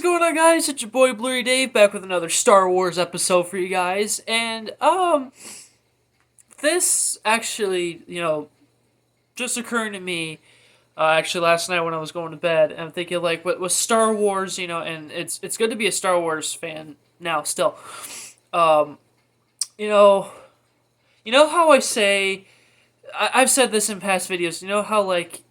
going on, guys? It's your boy Blu-rayDave back with another Star Wars episode for you guys. And this actually, just occurring to me actually last night when I was going to bed. And I'm thinking like with Star Wars, and it's good to be a Star Wars fan now still. Um, you know, you know how I say I've said this in past videos. You know how like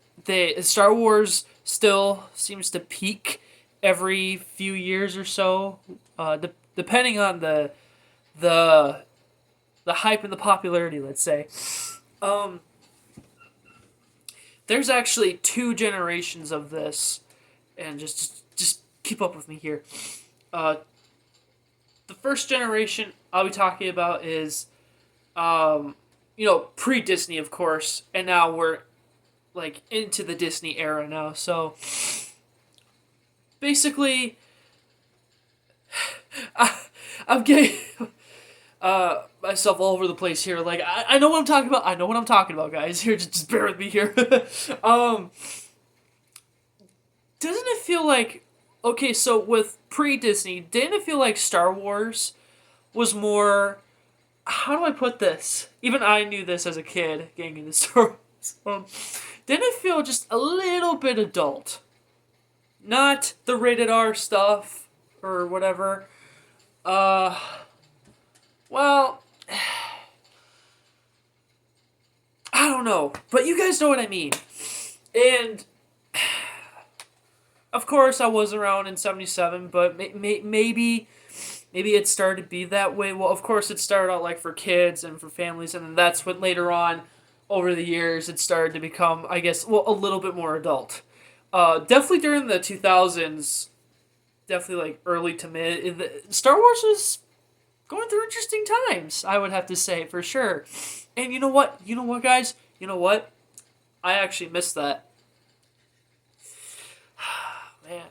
Star Wars still seems to peak every few years or so, depending on the the hype and the popularity. Let's say, um, there's actually two generations of this, and just keep up with me here. Uh, the first generation I'll be talking about is, pre Disney, of course, and now we're like into the Disney era now. So basically, I'm getting myself all over the place here. Like I know what I'm talking about. I know what I'm talking about, guys. Here, just bear with me here. um, doesn't it feel like okay? So with pre Disney, didn't it feel like Star Wars was more? How do I put this? Even I knew this as a kid, getting into Star Wars. Didn't it feel just a little bit adult? Not the rated R stuff or whatever. Well, I don't know, but you guys know what I mean. And of course, I was around in '77, but maybe it started to be that way. Well, of course, it started out like for kids and for families, and then that's what later on, over the years, it started to become, I guess, well, a little bit more adult. Definitely during the 2000s, definitely like early to mid, Star Wars was going through interesting times, I would have to say, for sure. And you know what? You know what, guys? You know what? I actually missed that. Man,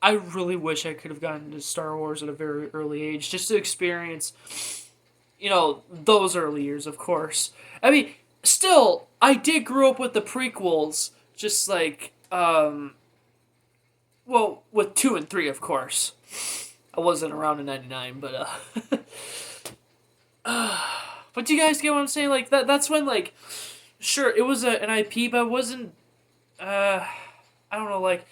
I really wish I could have gotten into Star Wars at a very early age, just to experience, those early years, of course. I mean, still, I did grow up with the prequels, just like, well, with 2 and 3, of course. I wasn't around in '99, but but do you guys get what I'm saying? Like that's when like, sure, it was an IP, but it wasn't. I don't know, like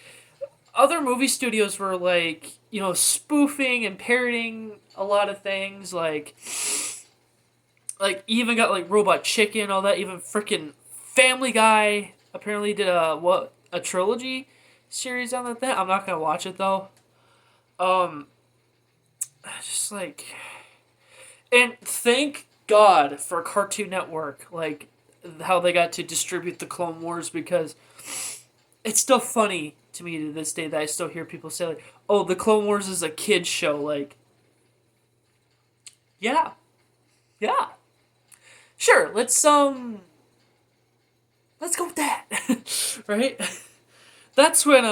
other movie studios were like spoofing and parroting a lot of things, like even got like Robot Chicken, all that. Even freaking Family Guy apparently did a trilogy series on that thing. I'm not gonna watch it though. Um, just like, and thank God for Cartoon Network, like how they got to distribute the Clone Wars, because it's still funny to me to this day that I still hear people say like, "Oh, the Clone Wars is a kids show." Like, yeah, yeah, sure. Let's go with that, right? That's when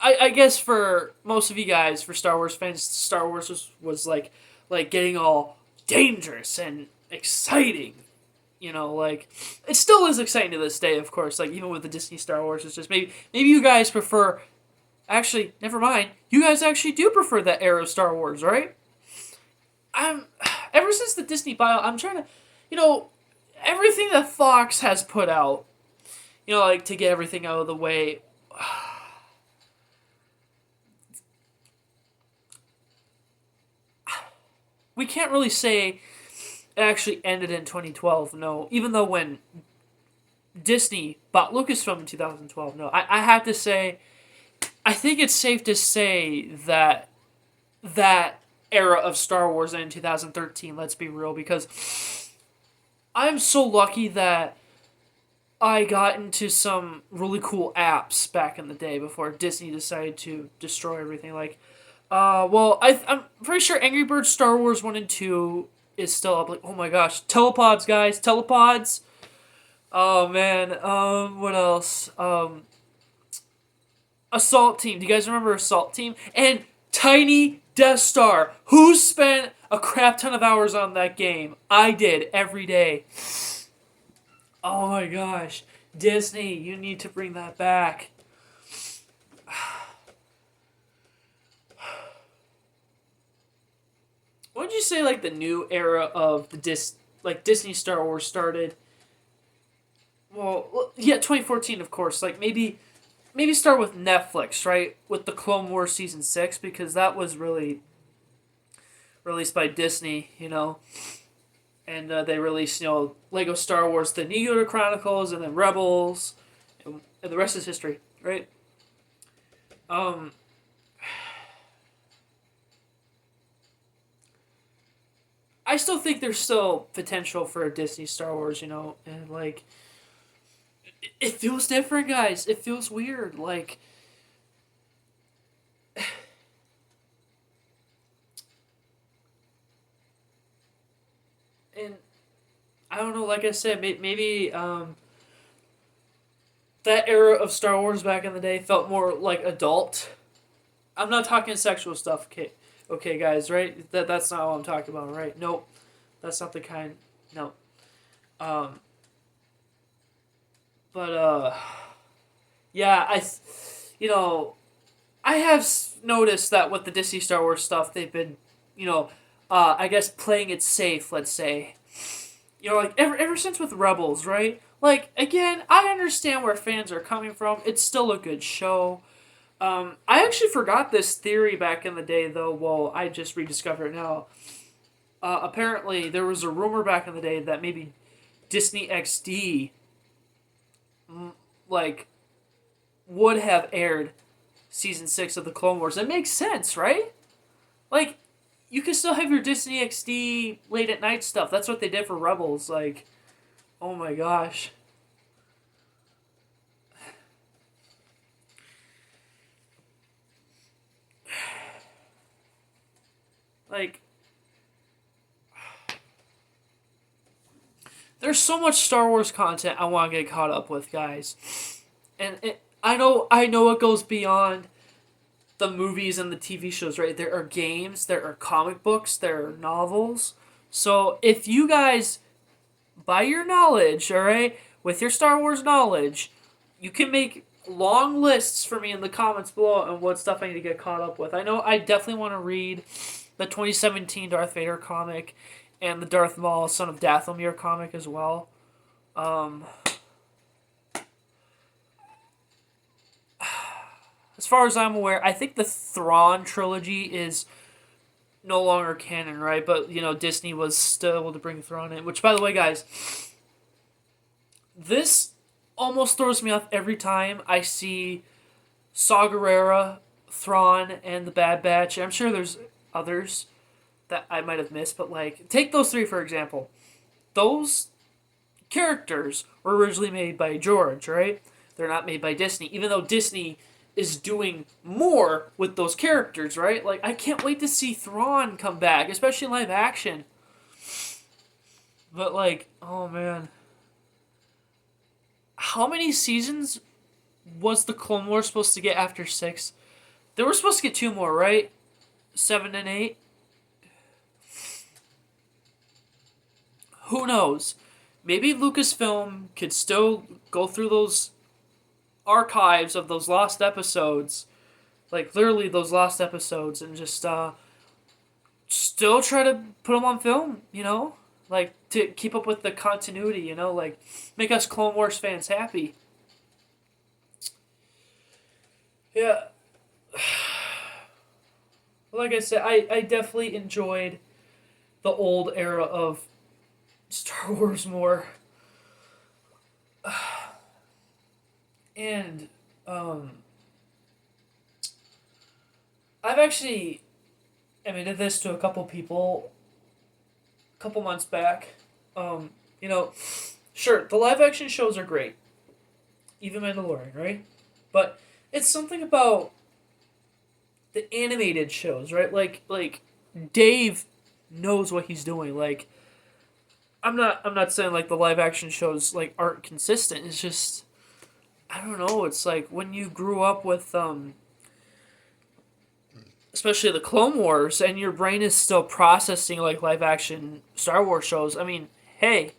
I guess for most of you guys, for Star Wars fans, Star Wars was like getting all dangerous and exciting. Like it still is exciting to this day, of course. Like even with the Disney Star Wars, it's just maybe you guys prefer. Actually, never mind. You guys actually do prefer that era of Star Wars, right? I'm ever since the Disney bio, I'm trying to, everything that Fox has put out, like to get everything out of the way. We can't really say it actually ended in 2012, no. Even though when Disney bought Lucasfilm in 2012, no. I have to say, I think it's safe to say that that era of Star Wars ended in 2013, let's be real, because I'm so lucky that I got into some really cool apps back in the day before Disney decided to destroy everything. Like, I'm pretty sure Angry Birds Star Wars 1 and 2 is still up. Like, oh my gosh. Telepods, guys. Telepods. Oh, man. What else? Assault Team. Do you guys remember Assault Team? And Tiny Death Star. Who spent a crap ton of hours on that game? I did, every day. Oh my gosh. Disney, you need to bring that back. What would you say like the new era of the Disney Star Wars started? Well, yeah, 2014 of course. Like maybe start with Netflix, right? With the Clone Wars season 6 because that was really released by Disney, and they released Lego Star Wars, the New Yoda Chronicles, and then Rebels, and the rest is history, right? Um, I still think there's still potential for a Disney Star Wars, and like it feels different, guys. It feels weird, like. And I don't know, like I said, maybe that era of Star Wars back in the day felt more like adult. I'm not talking sexual stuff, okay, guys, right? That's not what I'm talking about, right? Nope, that's not the kind. No, um, but yeah, you know, I have noticed that with the Disney Star Wars stuff, they've been, I guess playing it safe. Let's say, like ever since with Rebels, right? Like again, I understand where fans are coming from. It's still a good show. I actually forgot this theory back in the day, though. Well, I just rediscovered it now. Apparently, there was a rumor back in the day that maybe Disney XD, like, would have aired season 6 of the Clone Wars. It makes sense, right? Like, you can still have your Disney XD late at night stuff. That's what they did for Rebels. Like, oh my gosh. Like, there's so much Star Wars content I want to get caught up with, guys. And I know it goes beyond the movies and the TV shows, right? There are games, there are comic books, there are novels. So if you guys, by your knowledge, all right, with your Star Wars knowledge, you can make long lists for me in the comments below on what stuff I need to get caught up with. I know I definitely want to read the 2017 Darth Vader comic and the Darth Maul Son of Dathomir comic as well. As far as I'm aware, I think the Thrawn trilogy is no longer canon, right? But, Disney was still able to bring Thrawn in. Which, by the way, guys, this almost throws me off every time I see Saw Gerrera, Thrawn, and the Bad Batch. I'm sure there's others that I might have missed, but, like, take those three, for example. Those characters were originally made by George, right? They're not made by Disney, even though Disney is doing more with those characters, right? Like, I can't wait to see Thrawn come back, especially in live action. But, like, oh man. How many seasons was the Clone Wars supposed to get after 6? They were supposed to get 2 more, right? 7 and 8? Who knows? Maybe Lucasfilm could still go through those archives of those lost episodes, like literally those lost episodes, and just still try to put them on film, like to keep up with the continuity, like make us Clone Wars fans happy. Yeah. Like I said, I definitely enjoyed the old era of Star Wars more. And I've actually admitted this to a couple people a couple months back. Sure, the live action shows are great, even Mandalorian, right? But it's something about the animated shows, right? Like Dave knows what he's doing. Like I'm not saying like the live action shows like aren't consistent. It's just I don't know. It's like when you grew up with especially the Clone Wars, and your brain is still processing like live action Star Wars shows. I mean, hey,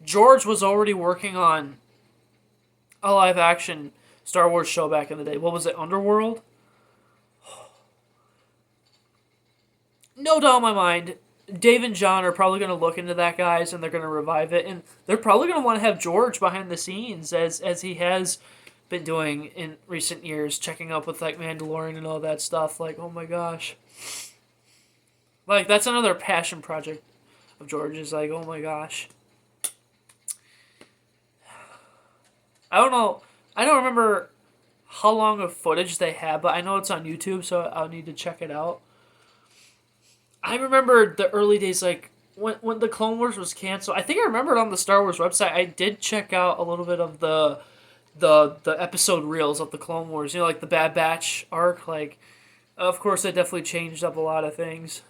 George was already working on a live action Star Wars show back in the day. What was it, Underworld? No doubt in my mind, Dave and John are probably going to look into that, guys, and they're going to revive it, and they're probably going to want to have George behind the scenes as he has been doing in recent years, checking up with like Mandalorian and all that stuff. Like, oh my gosh, like that's another passion project of George's. Like, oh my gosh, I don't know. I don't remember how long of footage they have, but I know it's on YouTube, so I'll need to check it out. I remember the early days, like when the Clone Wars was canceled. I think I remember it on the Star Wars website. I did check out a little bit of the episode reels of the Clone Wars. You know, like the Bad Batch arc. Like, of course, they definitely changed up a lot of things.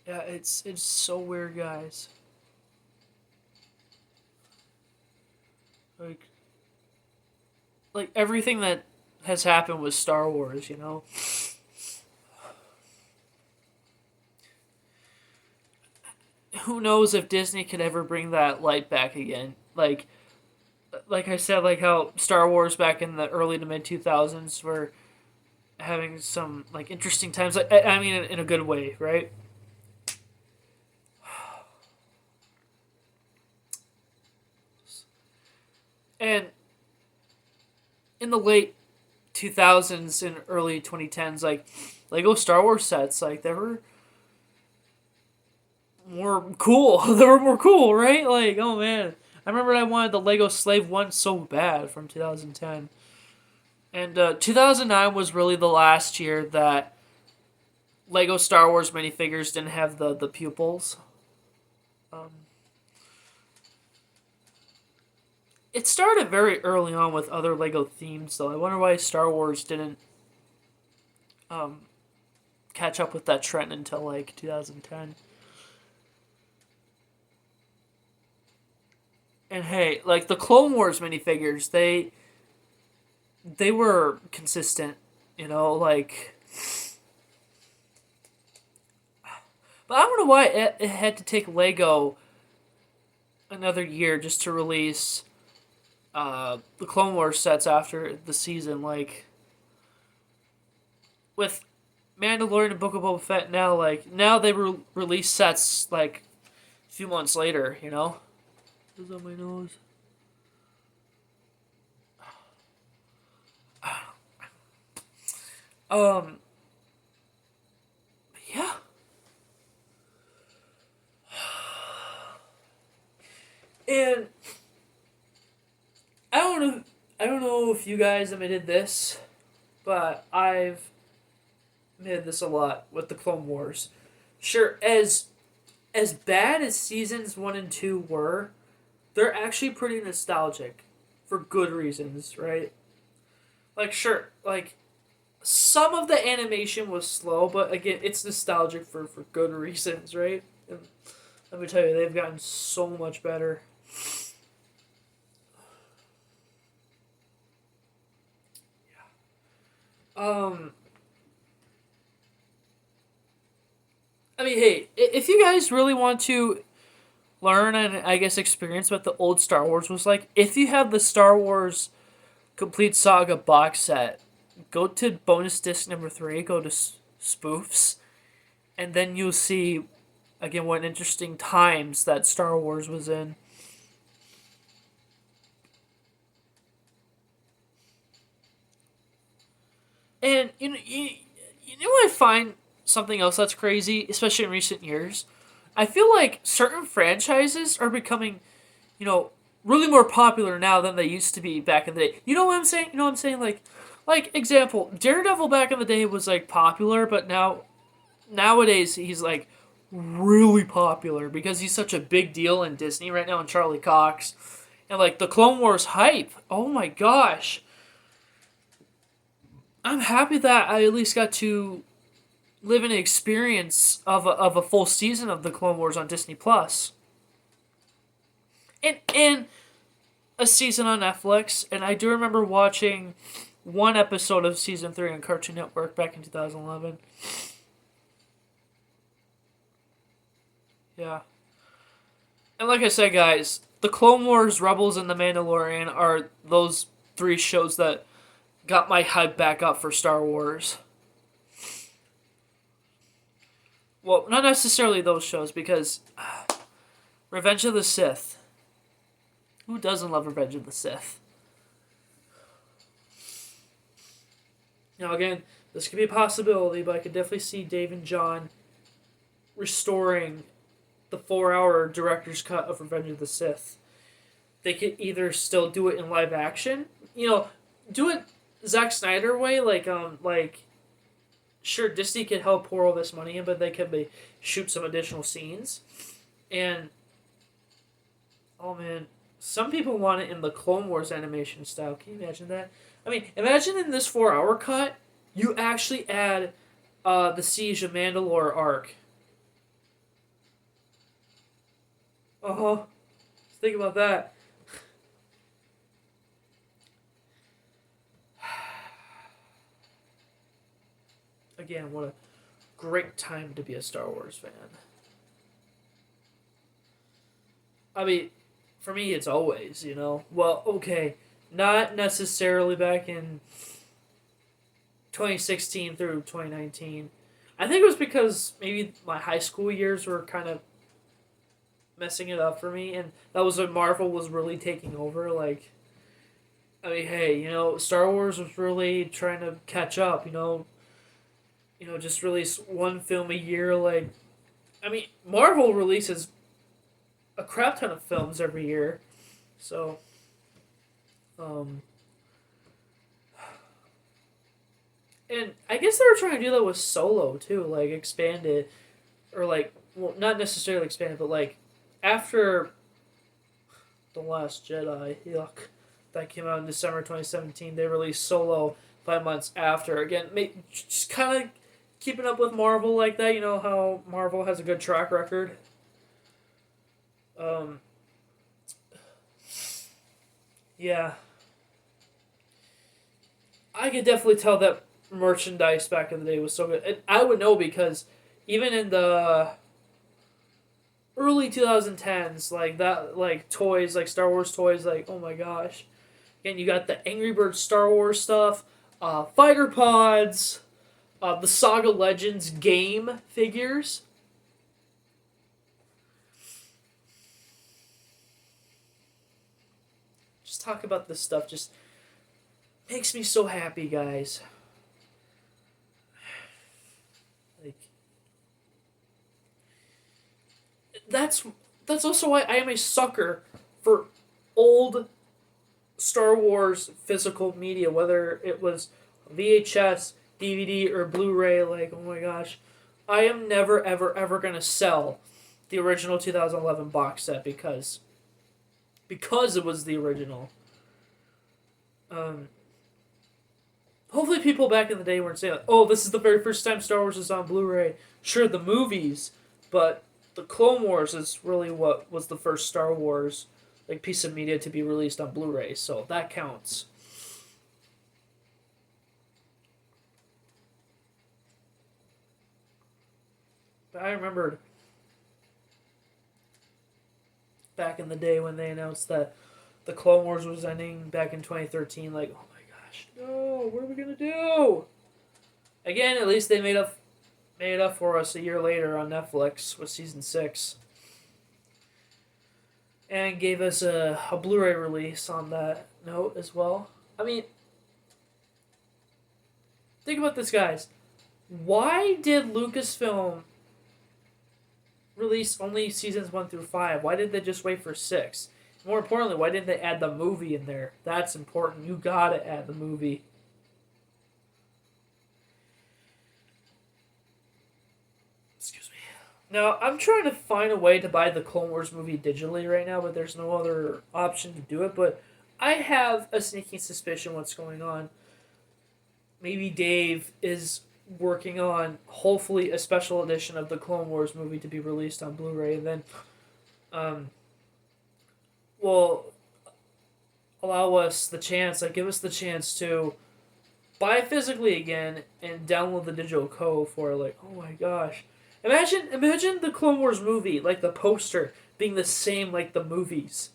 Yeah, it's so weird, guys. Like everything that has happened with Star Wars, you know. Who knows if Disney could ever bring that light back again? Like I said, like how Star Wars back in the early to mid 2000s were having some like interesting times. Like, I mean, in a good way, right? And in the late 2000s and early 2010s, like Lego Star Wars sets, like they were more cool. They were more cool, right? Like, oh man, I remember I wanted the Lego Slave One so bad from 2010, and 2009 was really the last year that Lego Star Wars minifigures didn't have the pupils. Um, it started very early on with other Lego themes, though. I wonder why Star Wars didn't um, catch up with that trend until like 2010. And hey, like the Clone Wars minifigures, they were consistent, you know, like. But I don't know why it had to take Lego another year just to release the Clone Wars sets after the season. Like with Mandalorian and Book of Boba Fett now, like now they release sets like a few months later, you know. What's on my nose? Um. Yeah. And I don't know. I don't know if you guys admitted this, but I've admitted this a lot with the Clone Wars. Sure, as bad as seasons 1 and 2 were, they're actually pretty nostalgic for good reasons, right? Like, sure, like some of the animation was slow, but again, it's nostalgic for good reasons, right? And let me tell you, they've gotten so much better. Um, I mean, hey, if you guys really want to learn and I guess experience what the old Star Wars was like, if you have the Star Wars Complete Saga box set, go to bonus disc number 3, go to spoofs, and then you'll see again what interesting times that Star Wars was in. And you know what I find something else that's crazy, especially in recent years? I feel like certain franchises are becoming, you know, really more popular now than they used to be back in the day. You know what I'm saying? You know what I'm saying? Like example, Daredevil back in the day was like popular, but nowadays he's like really popular because he's such a big deal in Disney right now and Charlie Cox. And like the Clone Wars hype. Oh my gosh. I'm happy that I at least got to live an experience of a full season of the Clone Wars on Disney Plus. And a season on Netflix, and I do remember watching one episode of season 3 on Cartoon Network back in 2011. Yeah. And like I said, guys, the Clone Wars, Rebels, and the Mandalorian are those three shows that got my hype back up for Star Wars. Well, not necessarily those shows, because Revenge of the Sith. Who doesn't love Revenge of the Sith? Now, again, this could be a possibility, but I could definitely see Dave and John restoring the 4-hour director's cut of Revenge of the Sith. They could either still do it in live action, do it Zack Snyder way, sure, Disney could help pour all this money in, but they could shoot some additional scenes. And, oh man, some people want it in the Clone Wars animation style. Can you imagine that? I mean, imagine in this 4-hour cut, you actually add the Siege of Mandalore arc. Uh-huh. Think about that. Again, what a great time to be a Star Wars fan. I mean, for me, it's always, Well, okay, not necessarily back in 2016 through 2019. I think it was because maybe my high school years were kind of messing it up for me, and that was when Marvel was really taking over. Hey, Star Wars was really trying to catch up. Just release one film a year. Marvel releases a crap ton of films every year, so and I guess they were trying to do that with Solo too, expand it, or well, not necessarily expand it, but after The Last Jedi, yuck, that came out in December 2017, they released Solo 5 months after. Again, just kind of keeping up with Marvel like that. You know how Marvel has a good track record. Yeah. I could definitely tell that merchandise back in the day was so good. And I would know because even in the early 2010s, toys, Star Wars toys, oh my gosh. Again, you got the Angry Birds Star Wars stuff, Fighter Pods, the Saga Legends game figures. Just talk about this stuff just makes me so happy, guys. That's also why I am a sucker for old Star Wars physical media, whether it was VHS, DVD, or Blu-ray. Oh my gosh, I am never ever ever gonna sell the original 2011 box set because it was the original. Hopefully people back in the day weren't saying, oh, this is the very first time Star Wars is on Blu-ray. Sure, the movies, but the Clone Wars is really what was the first Star Wars piece of media to be released on Blu-ray, so that counts. But I remembered back in the day when they announced that the Clone Wars was ending back in 2013, oh my gosh, no, what are we gonna do? Again, at least they made it up for us a year later on Netflix with season 6. And gave us a Blu-ray release on that note as well. I mean, think about this, guys. Why did Lucasfilm release only seasons 1 through 5? Why did they just wait for 6? More importantly, why didn't they add the movie in there? That's important. You gotta add the movie. Excuse me. Now, I'm trying to find a way to buy the Clone Wars movie digitally right now, but there's no other option to do it. But I have a sneaking suspicion what's going on. Maybe Dave is working on, hopefully, a special edition of the Clone Wars movie to be released on Blu-ray, and then will allow us the chance, give us the chance to buy it physically again and download the digital code for oh my gosh. Imagine the Clone Wars movie, the poster being the same like the movies.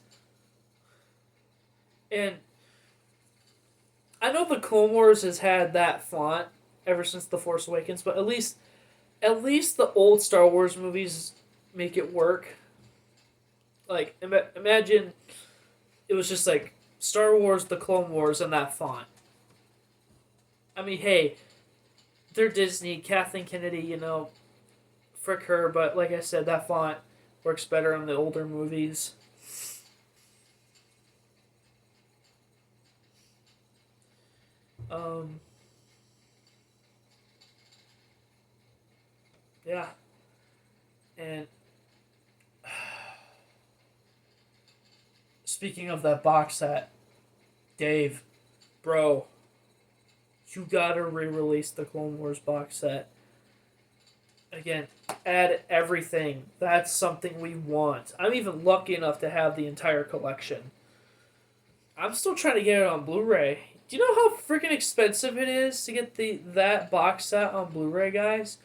And I know the Clone Wars has had that font ever since The Force Awakens, but at least the old Star Wars movies make it work. Like imagine it was just like Star Wars, the Clone Wars, and that font. I mean, hey, they're Disney, Kathleen Kennedy, frick her, but like I said, that font works better on the older movies. Um, yeah, and speaking of that box set, Dave, bro, you gotta re-release the Clone Wars box set. Again, add everything. That's something we want. I'm even lucky enough to have the entire collection. I'm still trying to get it on Blu-ray. Do you know how freaking expensive it is to get that box set on Blu-ray, guys?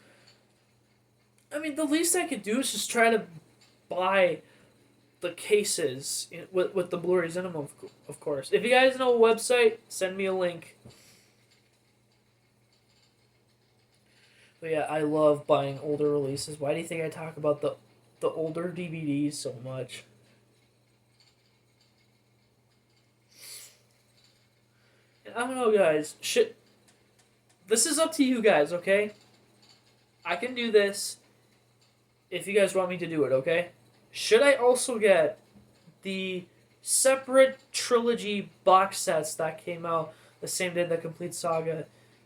I mean, the least I could do is just try to buy the cases with the Blu-rays in them, of course. If you guys know a website, send me a link. But yeah, I love buying older releases. Why do you think I talk about the older DVDs so much? And I don't know, guys. This is up to you guys, okay? I can do this if you guys want me to do it, okay? Should I also get the separate trilogy box sets that came out the same day the complete saga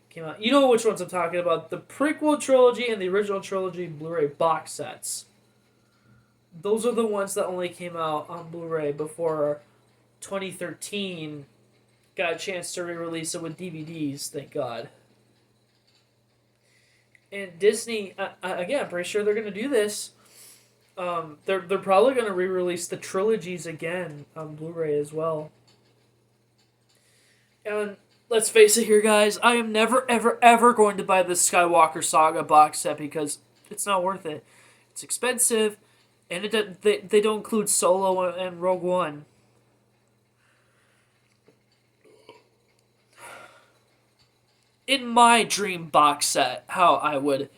came out? You know which ones I'm talking about. The prequel trilogy and the original trilogy Blu-ray box sets. Those are the ones that only came out on Blu-ray before 2013 got a chance to re-release it with DVDs, thank God. And Disney, again, I'm pretty sure they're going to do this. They're probably going to re-release the trilogies again on Blu-ray as well. And let's face it here, guys. I am never, ever, ever going to buy the Skywalker Saga box set because it's not worth it. It's expensive, and they don't include Solo and Rogue One. In my dream box set, how I would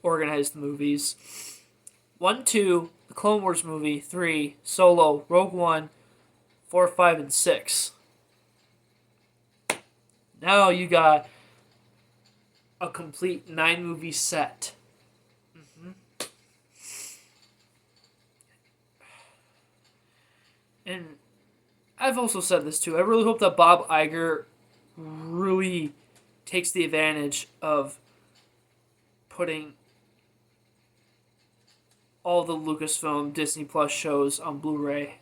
organize the movies. 1, 2, the Clone Wars movie. 3, Solo, Rogue One. 4, 5, and 6. Now you got a complete 9-movie set. Mm-hmm. And I've also said this too. I really hope that Bob Iger really takes the advantage of putting all the Lucasfilm Disney Plus shows on Blu-ray.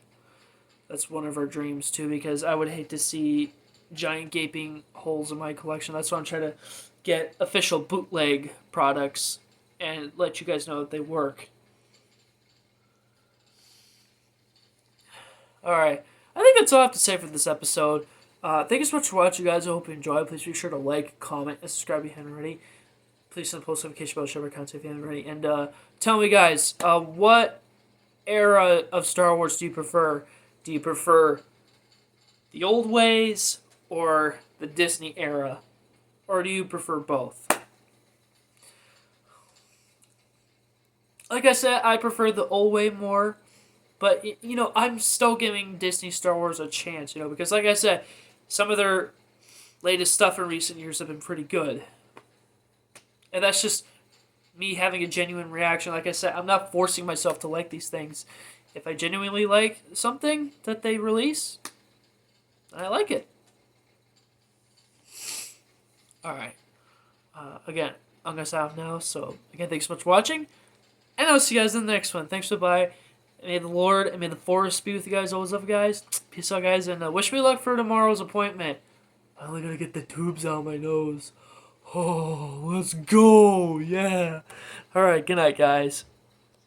That's one of our dreams too, because I would hate to see giant gaping holes in my collection. That's why I'm trying to get official bootleg products and let you guys know that they work. Alright, I think that's all I have to say for this episode. Thank you so much for watching, guys. I hope you enjoyed. Please be sure to like, comment, and subscribe if you haven't already. Please send a post notification bell to share my content if you haven't already. And tell me, guys, what era of Star Wars do you prefer? Do you prefer the old ways or the Disney era? Or do you prefer both? Like I said, I prefer the old way more. But, I'm still giving Disney Star Wars a chance, because like I said, some of their latest stuff in recent years have been pretty good. And that's just me having a genuine reaction. Like I said, I'm not forcing myself to like these things. If I genuinely like something that they release, I like it. Alright. Again, I'm going to sign off now. So, again, thanks so much for watching. And I'll see you guys in the next one. Thanks for bye. May the Lord and may the Force be with you guys. Always love you guys. Peace out, guys. And wish me luck for tomorrow's appointment. I only gotta get the tubes out of my nose. Oh, let's go. Yeah. Alright, good night, guys.